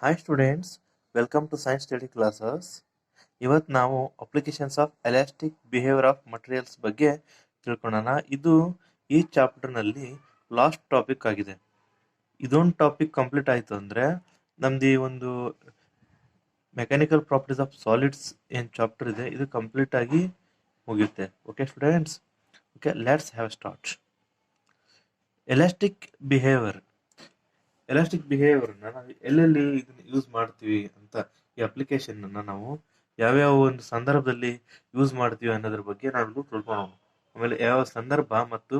Hi students, welcome to science study classes. ಇವತ್ತು ನಾವು applications of elastic behaviour of materials ಬಗ್ಗೆ ತಿಳ್ಕೊಳ್ಳೋಣ. ಇದು ಈ ಚಾಪ್ಟರ್ನಲ್ಲಿ ಲಾಸ್ಟ್ ಟಾಪಿಕ್ ಆಗಿದೆ. ಇದೊಂದು ಟಾಪಿಕ್ ಕಂಪ್ಲೀಟ್ ಆಯಿತು ಅಂದರೆ ನಮ್ದು ಈ ಒಂದು ಮೆಕ್ಯಾನಿಕಲ್ ಪ್ರಾಪರ್ಟೀಸ್ ಆಫ್ ಸಾಲಿಡ್ಸ್ ಏನು ಚಾಪ್ಟರ್ ಇದೆ ಇದು ಕಂಪ್ಲೀಟ್ ಆಗಿ ಮುಗಿಯುತ್ತೆ. Okay students, okay let's have start. Elastic behaviour ನಾವು ಎಲ್ಲೆಲ್ಲಿ ಇದನ್ನ ಯೂಸ್ ಮಾಡ್ತೀವಿ ಅಂತ, ಈ ಅಪ್ಲಿಕೇಶನ್ ನಾವು ಯಾವ್ಯಾವ ಒಂದು ಸಂದರ್ಭದಲ್ಲಿ ಯೂಸ್ ಮಾಡ್ತೀವಿ ಅನ್ನೋದ್ರ ಬಗ್ಗೆ ನಾವು ತಿಳ್ಕೊಳ್ಳೋಣ. ಆಮೇಲೆ ಯಾವ ಸಂದರ್ಭ ಮತ್ತು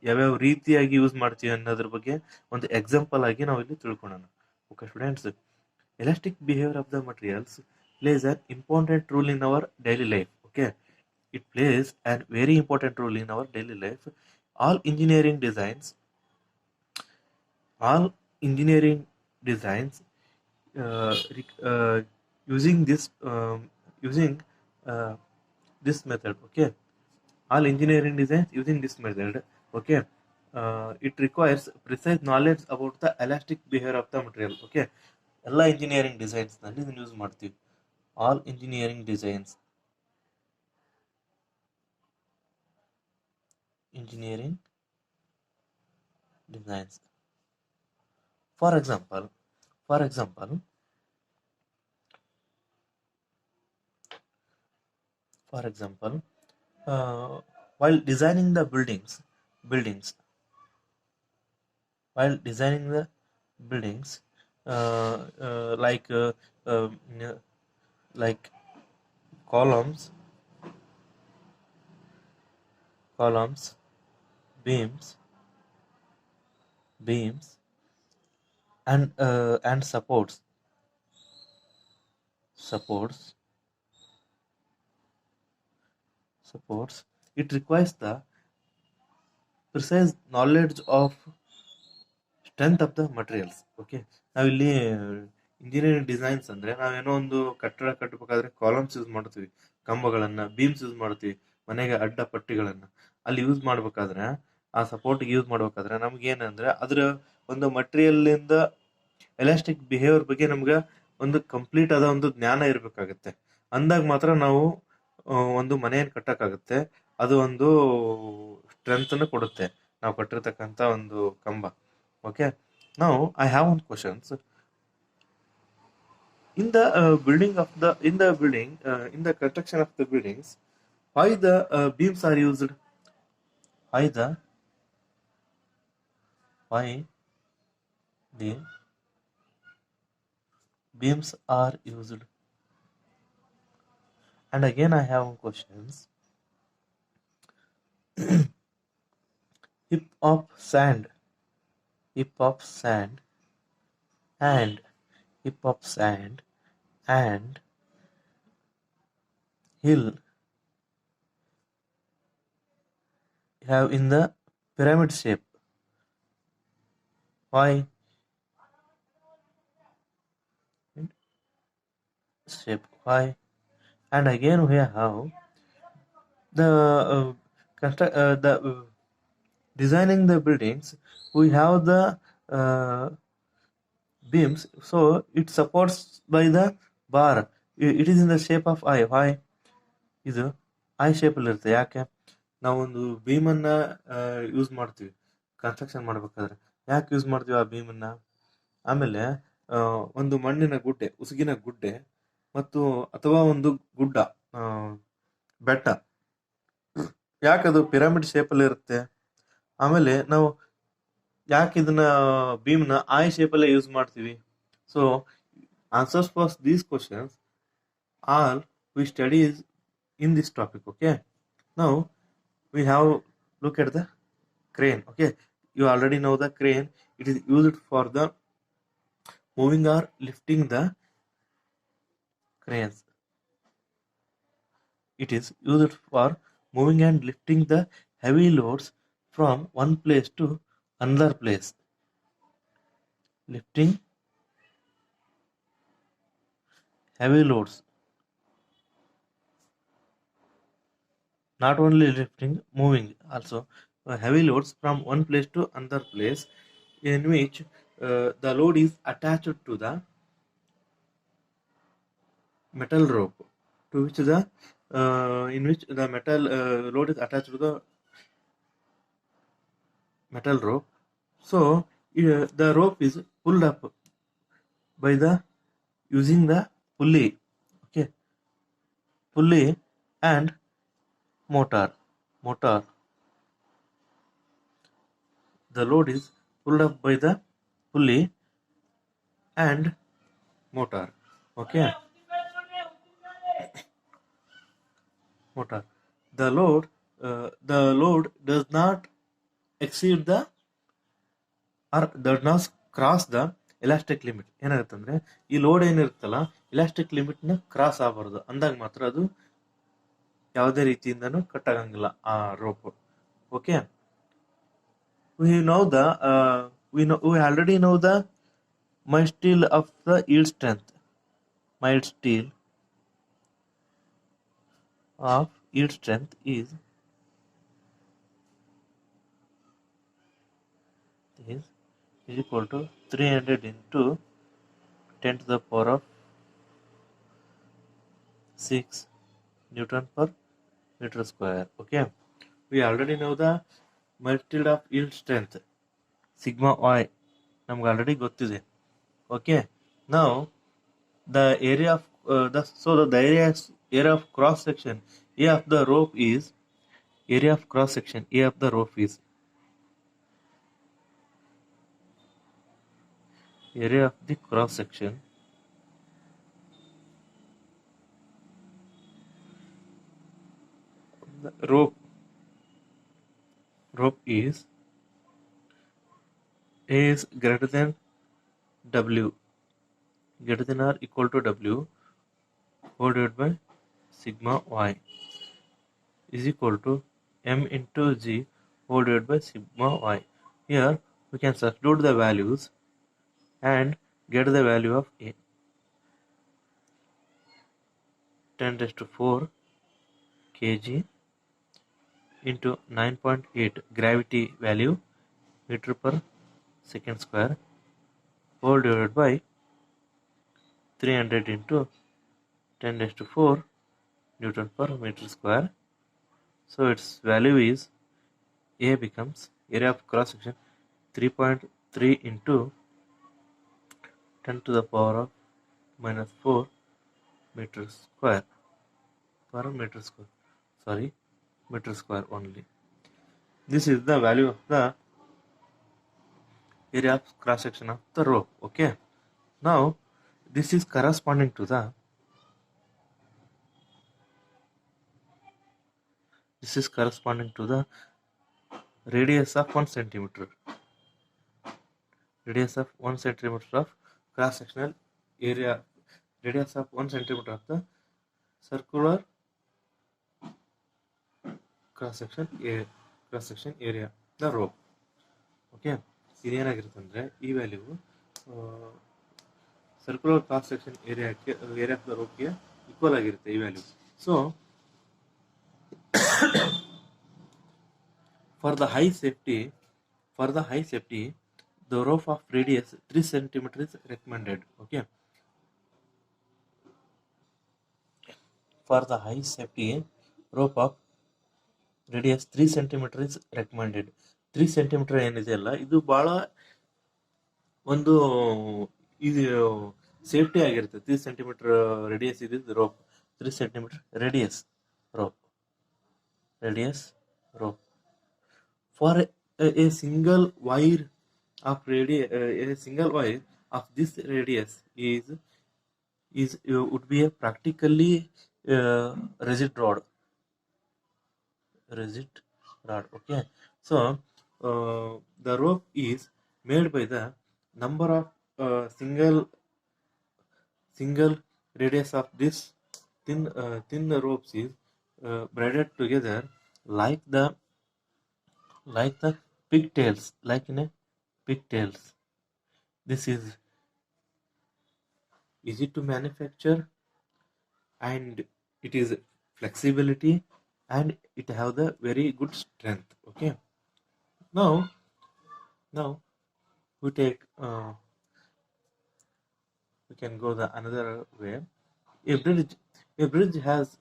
ಯಾವ್ಯಾವ ರೀತಿಯಾಗಿ ಯೂಸ್ ಮಾಡ್ತೀವಿ ಅನ್ನೋದ್ರ ಬಗ್ಗೆ ಒಂದು ಎಕ್ಸಾಂಪಲ್ ಆಗಿ ನಾವು ಇಲ್ಲಿ ತಿಳ್ಕೊಳ್ಳೋಣ. Okay students, elastic behaviour of the materials plays an important role in our daily life. Okay, it plays a very important role in our daily life. All engineering designs all engineering designs using this method. Okay, all engineering designs using this method. Okay, it requires precise knowledge about the elastic behavior of the material. Okay, ಎಲ್ಲ engineering designs ನಲ್ಲಿ ಇದನ್ನು use ಮಾಡ್ತೀವಿ. All engineering designs For example, while designing the buildings, like columns, beams, and supports. It requires the precise knowledge of strength of the materials. Okay, ನಾವಿಲ್ಲಿ engineering designs ಅಂದ್ರೆ ನಾವೇನೋ ಒಂದು ಕಟ್ಟಡ ಕಟ್ಟಬೇಕಾದ್ರೆ columns use ಮಾಡ್ತೀವಿ, ಕಂಬಗಳನ್ನ, beans use ಮಾಡ್ತೀವಿ, ಮನೆಗೆ ಅಡ್ಡ ಪಟ್ಟಿಗಳನ್ನ ಅಲ್ಲಿ ಯೂಸ್ ಮಾಡ್ಬೇಕಾದ್ರೆ, ಆ ಸಪೋರ್ಟ್ಗೆ ಯೂಸ್ ಮಾಡ್ಬೇಕಾದ್ರೆ ನಮ್ಗೆ ಏನಂದ್ರೆ ಅದ್ರ ಒಂದು ಮಟೀರಿಯಲ್ ಇಂದ ಎಲಾಸ್ಟಿಕ್ ಬಿಹೇವಿಯರ್ ಬಗ್ಗೆ ನಮ್ಗೆ ಒಂದು ಕಂಪ್ಲೀಟ್ ಆದ ಒಂದು ಜ್ಞಾನ ಇರಬೇಕಾಗತ್ತೆ. ಅಂದಾಗ ಮಾತ್ರ ನಾವು ಒಂದು ಮನೆಯನ್ನು ಕಟ್ಟಕ್ಕಾಗತ್ತೆ. ಅದು ಒಂದು ಸ್ಟ್ರೆಂತ್ ಅನ್ನು ಕೊಡುತ್ತೆ ನಾವು ಕಟ್ಟಿರ್ತಕ್ಕಂಥ ಒಂದು ಕಂಬ. Okay, now I have one questions. In the construction of the buildings, why the beams are used? Why the beams are used? And again I have one questions. Heap of sand and hill have in the pyramid shape. Why? And again we have the designing the buildings. We have the beams, so it supports by the bar. It is in the shape of I. Why? ಇದು I shape ಅಲ್ಲಿ ಇರುತ್ತೆ. ಯಾಕೆ? ನಾವೊಂದು ಬೀಮನ್ನ use ಮಾಡ್ತೀವಿ construction ಮಾಡ್ಬೇಕಾದ್ರೆ. ಯಾಕೆ use ಮಾಡ್ತೀವಿ ಆ ಬೀಮನ್ನ? ಆಮೇಲೆ ಒಂದು ಮಣ್ಣಿನ ಗುಡ್ಡೆ, ಉಸುಗಿನ ಗುಡ್ಡೆ ಮತ್ತು ಅಥವಾ ಒಂದು ಗುಡ್ಡ, ಬೆಟ್ಟ, ಯಾಕದು ಪಿರಮಿಡ್ ಶೇಪ್ ಅಲ್ಲಿ ಇರುತ್ತೆ? ಆಮೇಲೆ ನಾವು ಯಾಕೆ ಇದನ್ನ ಬೀಮ್ನ ಐ ಶೇಪ್ ಅಲ್ಲೇ ಯೂಸ್ ಮಾಡ್ತೀವಿ? So answers for these questions all we study in this topic. Okay, now we have look at the crane. Okay, you already know the crane. It is used for the moving or lifting the cranes. It is used for moving and lifting the heavy loads from one place to another place. Lifting heavy loads, not only lifting, moving also. Heavy loads from one place to another place, in which the load is attached to the metal rope to which the in which the metal load is attached to the metal rope. So the rope is pulled up by the using the pulley. Okay, pulley and motor. The load is pulled up by the pulley and motor. Okay, motor. The load does not exceed the or does not cross the elastic limit. ಏನಾಗುತ್ತೆ ಅಂದ್ರೆ ಈ load ಏನಿರುತ್ತಲ್ಲ elastic limit ನ cross ಆಗಬಾರ್ದು, ಅಂದಾಗ ಮಾತ್ರ ಅದು ಯಾವುದೇ ರೀತಿಯಿಂದನೂ cut ಆಗಂಗಿಲ್ಲ ಆ rope. Okay, we know the we already know the mild steel of the yield strength. Mild steel of yield strength is equal to 300 into 10 to the power of 6 Newton per meter square. Okay, we already know the mild steel of yield strength sigma y ನಮ್ಗೆ already ಗೊತ್ತಿದೆ. Okay, now the area of the area of cross section A of the rope is area of cross section A of the rope is area of the cross section the rope is A is greater than W, greater than or equal to W whole divided by sigma y is equal to m into g whole divided by sigma y. Here we can substitute the values and get the value of A. 10 raised to 4 kg into 9.8 gravity value meter per second square whole divided by 300 into 10 raised to 4 Newton per meter square. So its value is A becomes area of cross section 3.3 into 10 to the power of minus 4 meters square per meter square. Sorry, meter square only. This is the value of the area of cross section of the rope. Okay, now this is corresponding to the radius of 1 centimeter. Radius of 1 centimeter of cross sectional area. Radius of 1 centimeter of the circular cross section area the rope. Okay, ಇದೇನಾಗಿರುತ್ತೆ ಅಂದರೆ ಈ value circular cross section area of the ರೋಪ್ಗೆ equal ಆಗಿರುತ್ತೆ ಈ value. So for the high safety the rope of radius 3 cm is recommended. Okay, for the high safety rope of radius 3 cm is recommended. 3 cm ಏನಿದೆಯಲ್ಲ ಇದು ಬಹಳ ಒಂದು ಇದು safety ಆಗಿರುತ್ತೆ. 3 cm radius ಇದೆ rope. 3 cm radius rope for a single wire of this radius is would be a practically rigid rod. Okay, so the rope is made by the number of single radius of this thin ropes is braided together like the pigtails, like in a pigtails. This is easy to manufacture and it is flexibility and it have the very good strength. Okay, now we can go the another way. A bridge, a bridge has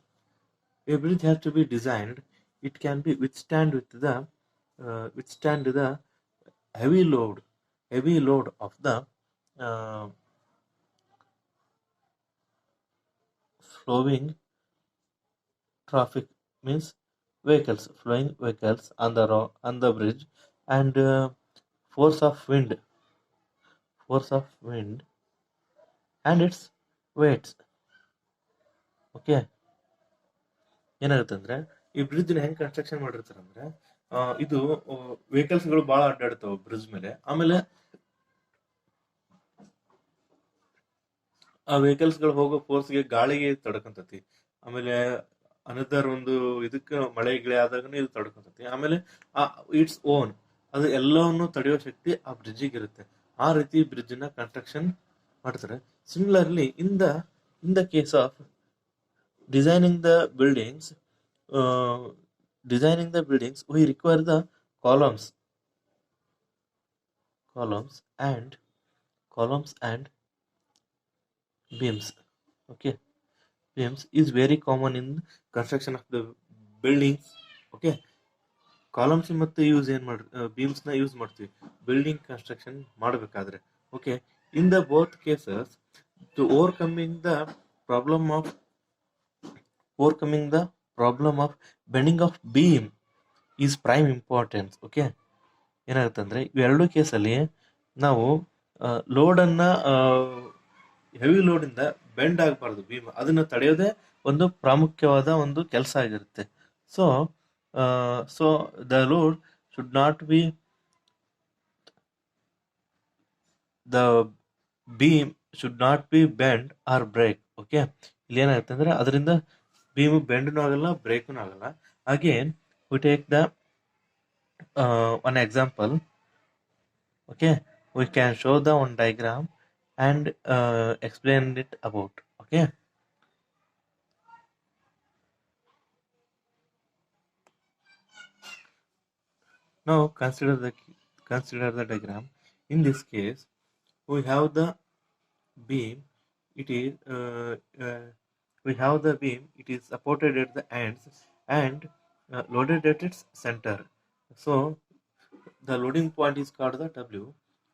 a bridge has to be designed. It can be withstand the heavy load of the uh, flowing traffic, means flowing vehicles on the bridge, and force of wind, force of wind, and its weights. Okay, ಏನಾಗುತ್ತೆ ಅಂದ್ರೆ ಈ bridge ಹೆಂಗ್ construction ಮಾಡಿರ್ತಾರೆ ಅಂದ್ರೆ, ಇದು vehicles ಗಳು ಬಹಳ ಅಡ್ಡಾಡ್ತಾವ bridge ಮೇಲೆ. ಆಮೇಲೆ ಆ ವೆಹಿಕಲ್ಸ್ ಗಳು ಹೋಗೋ ಫೋರ್ಸ್ಗೆ ಗಾಳಿಗೆ ತಡ್ಕೊಂತತಿ. ಆಮೇಲೆ ಅನದರ್ ಒಂದು ಇದಕ್ಕೆ ಮಳೆ ಗಿಳೆ ಆದಾಗ ಇದು ತಡ್ಕೊಂತತಿ. ಆಮೇಲೆ ಇಟ್ಸ್ ಓನ್ ಅದು ಎಲ್ಲವನ್ನು ತಡೆಯೋ ಶಕ್ತಿ ಆ ಬ್ರಿಡ್ಜಿಗೆ ಇರುತ್ತೆ. ಆ ರೀತಿ ಬ್ರಿಡ್ಜ್ ನ ಕನ್ಸ್ಟ್ರಕ್ಷನ್ ಮಾಡ್ತಾರೆ. Similarly in the case of designing the buildings, we require the columns and beams. Okay, beams is very common in construction of the buildings. Okay, columns ಮತ್ತೆ ಬೀಮ್ಸ್ ನ ಯೂಸ್ ಮಾಡ್ತೀವಿ ಬಿಲ್ಡಿಂಗ್ ಕನ್ಸ್ಟ್ರಕ್ಷನ್ ಮಾಡಬೇಕಾದ್ರೆ. Okay, in the both cases to overcoming the problem of bending of beam is prime importance. Okay, ಏನಾಗುತ್ತೆ ಅಂದ್ರೆ ಇವೆರಡು ಕೇಸಲ್ಲಿ ನಾವು ಲೋಡನ್ನ ಹೆವಿ ಲೋಡಿಂದ ಬೆಂಡ್ ಆಗಬಾರ್ದು ಬೀಮ್, ಅದನ್ನ ತಡೆಯೋದೇ ಒಂದು ಪ್ರಾಮುಖ್ಯವಾದ ಒಂದು ಕೆಲಸ ಆಗಿರುತ್ತೆ. So the load should not be the beam should not be bend or break. Okay, ಇಲ್ಲಿ ಏನಾಗುತ್ತೆ ಅಂದ್ರೆ ಅದರಿಂದ ಬೀಮ್ ಬೆಂಡ್ನೂ ಆಗಲ್ಲ, ಬ್ರೇಕ್ನೂ ಆಗಲ್ಲ. Again we take the one example. Okay, we can show the one diagram and explain it about. Okay, now consider the diagram. In this case, we have the beam. It is supported at the ends and loaded at its center. So the loading point is called the W,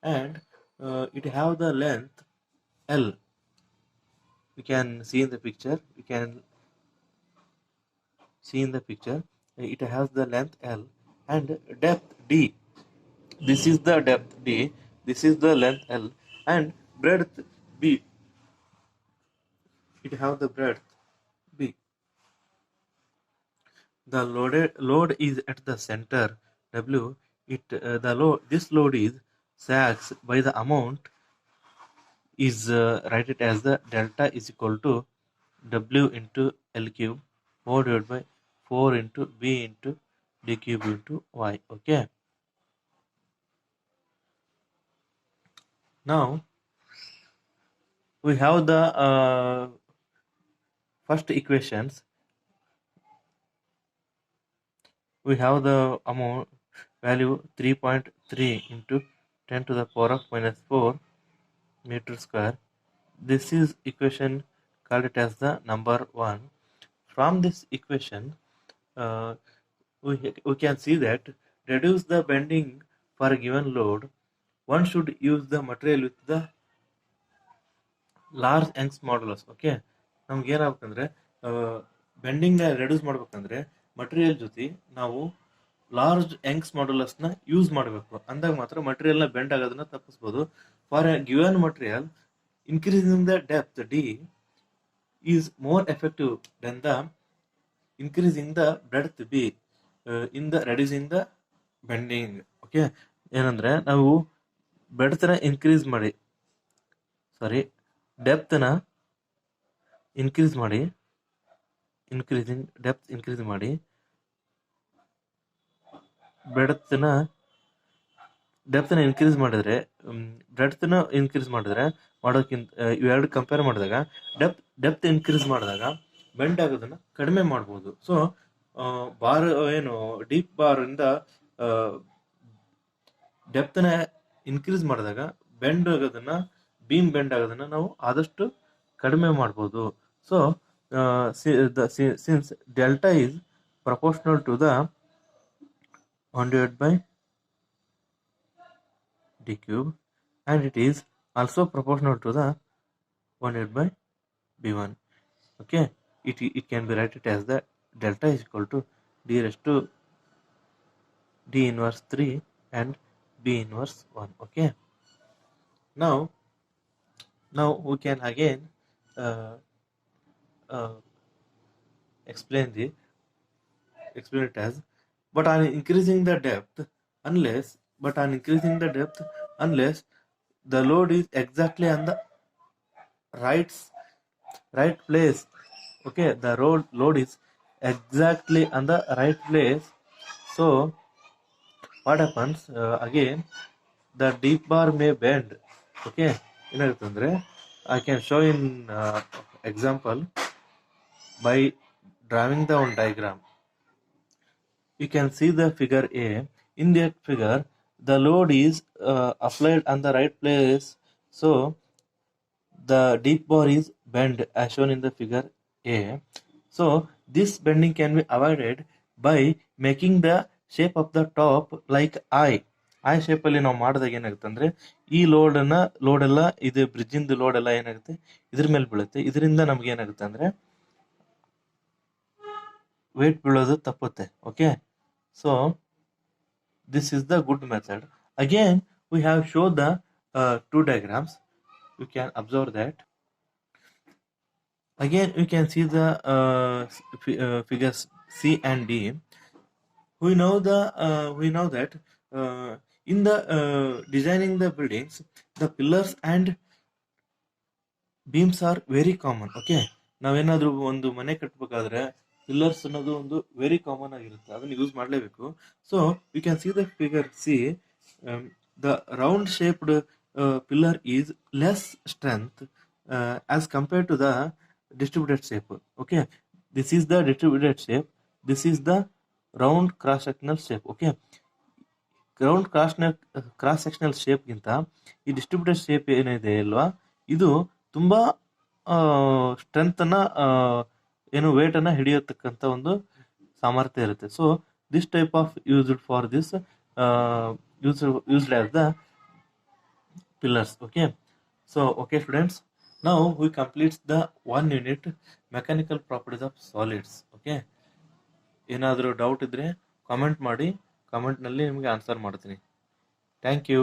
and it have the length L. We can see in the picture. It has the length L and depth D. This is the depth D. This is the length L and breadth B. It have the breadth B. The load is at the center W. This load is sags by the amount is write it as the delta is equal to W into L cube divided by 4 into B into D cube into Y. Okay, now we have the first equations. We have the amount value 3.3 into 10 to the power of minus 4 meter square. This is equation called it as the number 1. From this equation we can see that reduce the bending for a given load, one should use the material with the large Young's modulus. Okay, ನಮ್ಗೆ ಏನಾಗಬೇಕಂದ್ರೆ bending reduce ಮಾಡ್ಬೇಕಂದ್ರೆ material ಜೊತೆ ನಾವು large Young's modulus ನ use ಮಾಡಬೇಕು. ಅಂದಾಗ ಮಾತ್ರ material ನ bend ಆಗೋದನ್ನ ತಪ್ಪಿಸಬಹುದು. For A given material, increasing the depth D is more effective than the increasing the breadth B in the reducing the bending. Okay, ಏನಂದ್ರೆ ನಾವು ಬೆಡ್ತನ ಡೆಪ್ತ್ನ ಇನ್ಕ್ರೀಸ್ ಮಾಡಿ ಡೆಪ್ತ್ನ ಇನ್ಕ್ರೀಸ್ ಮಾಡಿದ್ರೆ ಬ್ರೆಡ್ತ್ನ ಇನ್ಕ್ರೀಸ್ ಮಾಡಿದ್ರೆ ಮಾಡೋಕ್ಕಿಂತ ಇವೆರಡು ಕಂಪೇರ್ ಮಾಡಿದಾಗ ಡೆಪ್ತ್ ಇನ್ಕ್ರೀಸ್ ಮಾಡಿದಾಗ ಬೆಂಡ್ ಆಗೋದನ್ನ ಕಡಿಮೆ ಮಾಡ್ಬೋದು. ಸೊ ಬಾರ್ ಡೀಪ್ ಬಾರ್ ಇಂದ ಡೆಪ್ತ್ನ ಇನ್ಕ್ರೀಸ್ ಮಾಡಿದಾಗ ಬೀಮ್ ಬೆಂಡ್ ಆಗೋದನ್ನ ನಾವು ಆದಷ್ಟು ಕಡಿಮೆ ಮಾಡ್ಬೋದು. So since delta is proportional to the 1 divided by d cube, and it is also proportional to the 1 divided by b1. Okay, it can be written as the delta is equal to d raised to d inverse 3 and b inverse 1. Okay, now we can again uh, uh, explain it as but on increasing the depth unless the load is exactly on the right right place. Okay, the load is exactly on the right place. So what happens, again the deep bar may bend. Okay, ಏನಾಗುತ್ತಂದ್ರೆ I can show in example by drawing the one diagram. You can see the figure A. In that figure, the load is applied on the right place, so the deep bar is bent as shown in the figure A. So this bending can be avoided by making the shape of the top like I shape ಅಲ್ಲಿ ನಾವು ಮಾಡಿದಾಗ ಏನಾಗುತ್ತೆ ಅಂದ್ರೆ ಈ load ಎಲ್ಲ ಇದು bridge ಇಂದ load ಎಲ್ಲ ಏನಾಗುತ್ತೆ ಇದ್ರ ಮೇಲೆ ಬೀಳುತ್ತೆ. ಇದರಿಂದ ನಮ್ಗೆ ಏನಾಗುತ್ತೆ ಅಂದ್ರೆ ವೇಟ್ ಬೀಳೋದು ತಪ್ಪುತ್ತೆ. Okay, so this is the good method. Again we have shown the two diagrams. You can observe that. Again you can see the figures C and D. We know that in the designing the buildings, the pillars and beams are very common. Okay, ನಾವೇನಾದ್ರೂ ಒಂದು ಮನೆ ಕಟ್ಟಬೇಕಾದ್ರೆ pillars ಅನ್ನೋದು ಒಂದು very common ಆಗಿರುತ್ತೆ, ಅದನ್ನ use ಮಾಡಲೇಬೇಕು. So you can see the figure C, the round shaped pillar is less strength as compared to the distributed shape. Okay, this is the distributed shape, this is the round cross sectional shape. Okay, round cross sectional shape ಗಿಂತ ಈ distributed shape ಏನಿದೆ ಅಲ್ವಾ, ಇದು ತುಂಬಾ strength ಅನ್ನ ಏನು wait ಅನ್ನ ಹಿಡಿಯತಕ್ಕಂತ ಒಂದು ಸಾಮರ್ಥ್ಯ ಇರುತ್ತೆ. So this type of used for this used as the pillars. Okay, so okay students, now we complete the 1 unit mechanical properties of solids. Okay, ಏನಾದರೂ ಡೌಟ್ ಇದ್ರೆ ಕಾಮೆಂಟ್ ಮಾಡಿ, ಕಾಮೆಂಟ್ ನಲ್ಲಿ ನಿಮಗೆ ಆನ್ಸರ್ ಮಾಡ್ತೀನಿ. Thank you.